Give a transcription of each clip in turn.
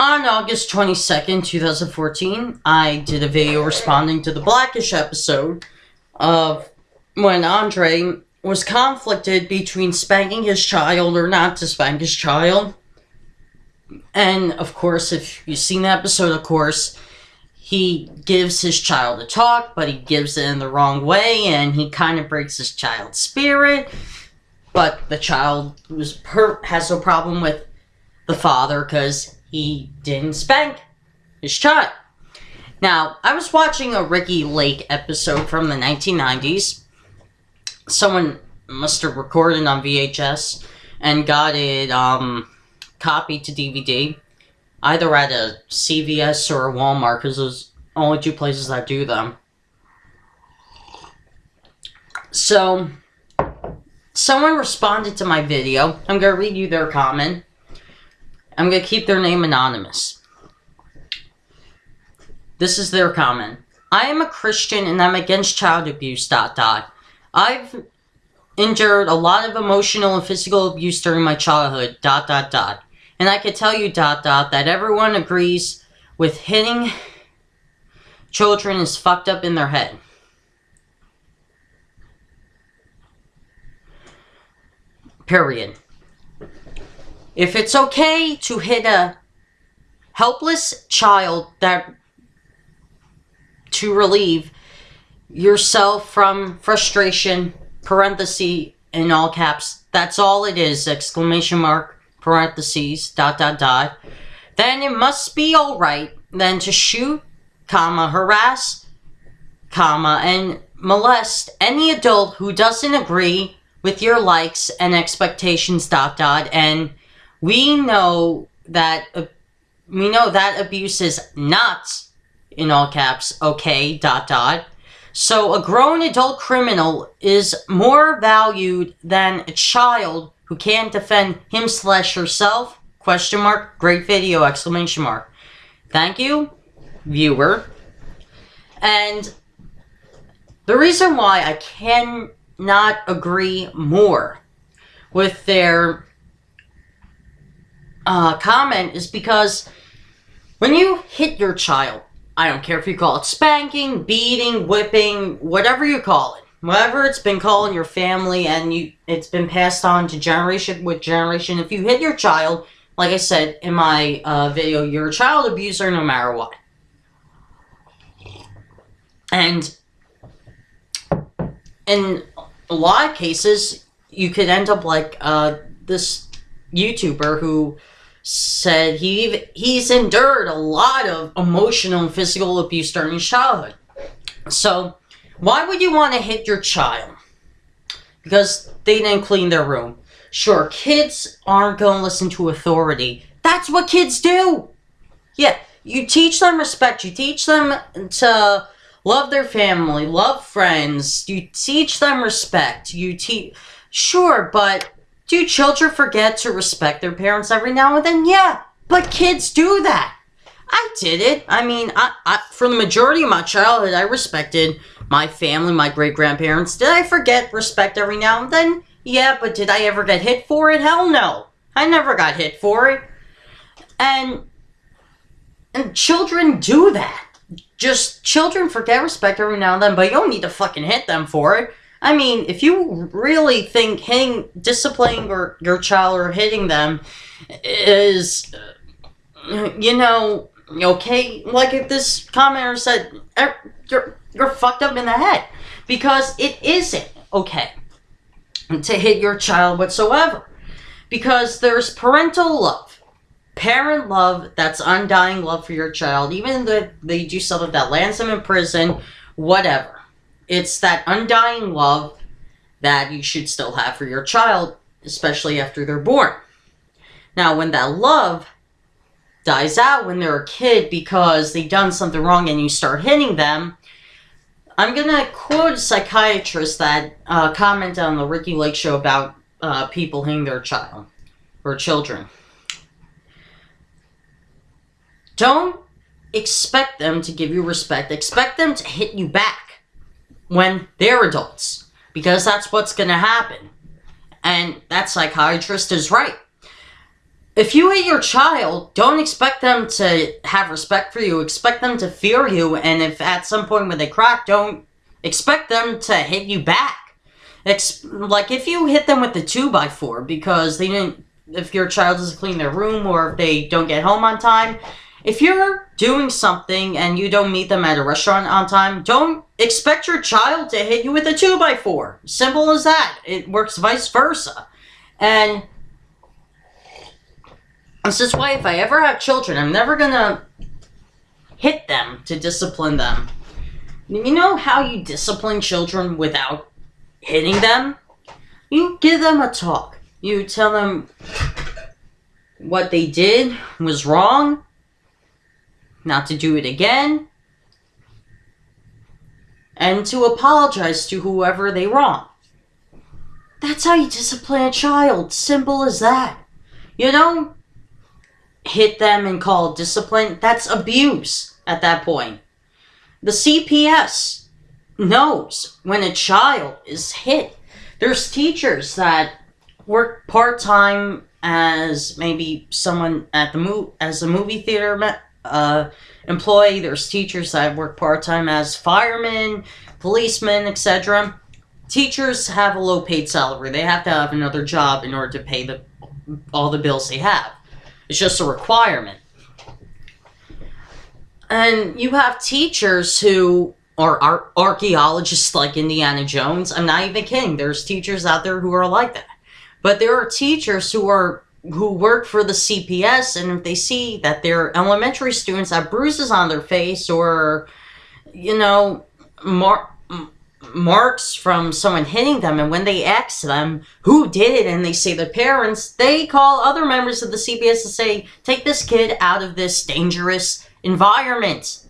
On August 22nd, 2014, I did a video responding to the Blackish episode of when Andre was conflicted between spanking his child or not to spank his child. And, of course, if you've seen the episode, of course, he gives his child a talk, but he gives it in the wrong way, and he kind of breaks his child's spirit. But the child has no problem with the father because he didn't spank his child. Now, I was watching a Ricki Lake episode from the 1990s. Someone must have recorded on VHS and got it copied to DVD. Either at a CVS or a Walmart, because those are only two places that do them. So, someone responded to my video. I'm going to read you their comment. I'm going to keep their name anonymous. This is their comment. I am a Christian and I'm against child abuse, ... I've endured a lot of emotional and physical abuse during my childhood, ... And I can tell you, ... that everyone agrees with hitting children is fucked up in their head. Period. If it's okay to hit a helpless child to relieve yourself from frustration, parenthesis, in all caps, that's all it is, exclamation mark, parentheses, ... then it must be alright then to shoot, harass, and molest any adult who doesn't agree with your likes and expectations, ... and we know that abuse is not, in all caps, okay, ... So a grown adult criminal is more valued than a child who can't defend him/herself, ? Great video, exclamation mark. Thank you, viewer. And the reason why I cannot agree more with their comment is because when you hit your child, I don't care if you call it spanking, beating, whipping, whatever you call it, whatever it's been called in your family and it's been passed on to generation with generation. If you hit your child, like I said in my video, you're a child abuser no matter what. And in a lot of cases, you could end up like this YouTuber who said he's endured a lot of emotional and physical abuse during his childhood. So, why would you want to hit your child? Because they didn't clean their room. Sure, kids aren't going to listen to authority. That's what kids do! Yeah, you teach them respect. You teach them to love their family, love friends. You teach them respect. Sure, but do children forget to respect their parents every now and then? Yeah, but kids do that. I did it. I mean, for the majority of my childhood, I respected my family, my great-grandparents. Did I forget respect every now and then? Yeah, but did I ever get hit for it? Hell no. I never got hit for it. And children do that. Just children forget respect every now and then, but you don't need to fucking hit them for it. I mean, if you really think disciplining your child or hitting them is, okay, like if this commenter said, you're fucked up in the head. Because it isn't okay to hit your child whatsoever. Because there's parental love. Parent love, that's undying love for your child. Even if they do something that lands them in prison, whatever. It's that undying love that you should still have for your child, especially after they're born. Now, when that love dies out when they're a kid because they've done something wrong and you start hitting them, I'm going to quote a psychiatrist that commented on the Ricki Lake show about people hitting their child or children. Don't expect them to give you respect. Expect them to hit you back when they're adults, because that's what's going to happen. And that psychiatrist is right. If you hit your child, don't expect them to have respect for you. Expect them to fear you, and if at some point when they crack, don't expect them to hit you back. Like if you hit them with the 2x4 because they didn't, if your child doesn't clean their room or if they don't get home on time, if you're doing something and you don't meet them at a restaurant on time, don't expect your child to hit you with a 2x4. Simple as that. It works vice versa. And this is why if I ever have children, I'm never gonna hit them to discipline them. You know how you discipline children without hitting them? You give them a talk. You tell them what they did was wrong, not to do it again, and to apologize to whoever they wrong. That's how you discipline a child. Simple as that. You don't hit them and call it discipline. That's abuse at that point. The CPS knows when a child is hit. There's teachers that work part-time as maybe someone at the as a movie theater employee. There's teachers that work part-time as firemen, policemen, etc. Teachers have a low-paid salary. They have to have another job in order to pay all the bills they have. It's just a requirement. And you have teachers who are archaeologists like Indiana Jones. I'm not even kidding. There's teachers out there who are like that. But there are teachers who work for the CPS, and if they see that their elementary students have bruises on their face or, you know, marks from someone hitting them, and when they ask them who did it and they say the parents, they call other members of the CPS to say, take this kid out of this dangerous environment.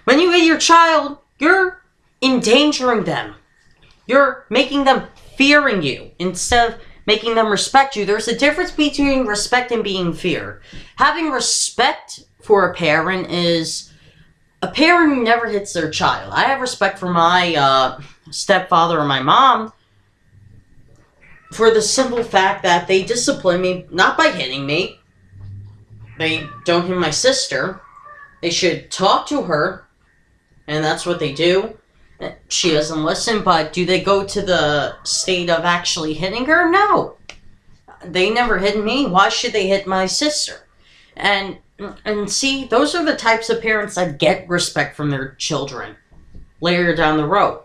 When you hit your child, you're endangering them. You're making them fearing you instead of making them respect you. There's a difference between respect and being feared. Having respect for a parent is a parent who never hits their child. I have respect for my stepfather or my mom for the simple fact that they discipline me, not by hitting me. They don't hit my sister. They should talk to her, and that's what they do. She doesn't listen, but do they go to the state of actually hitting her? No. They never hit me. Why should they hit my sister? And see, those are the types of parents that get respect from their children later down the road.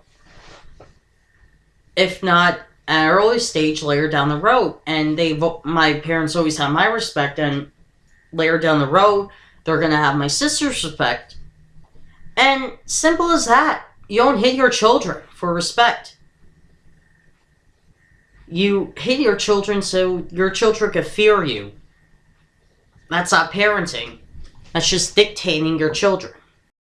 If not at an early stage, later down the road. And my parents always have my respect, and later down the road, they're going to have my sister's respect. And simple as that. You don't hit your children for respect. You hit your children so your children can fear you. That's not parenting. That's just dictating your children.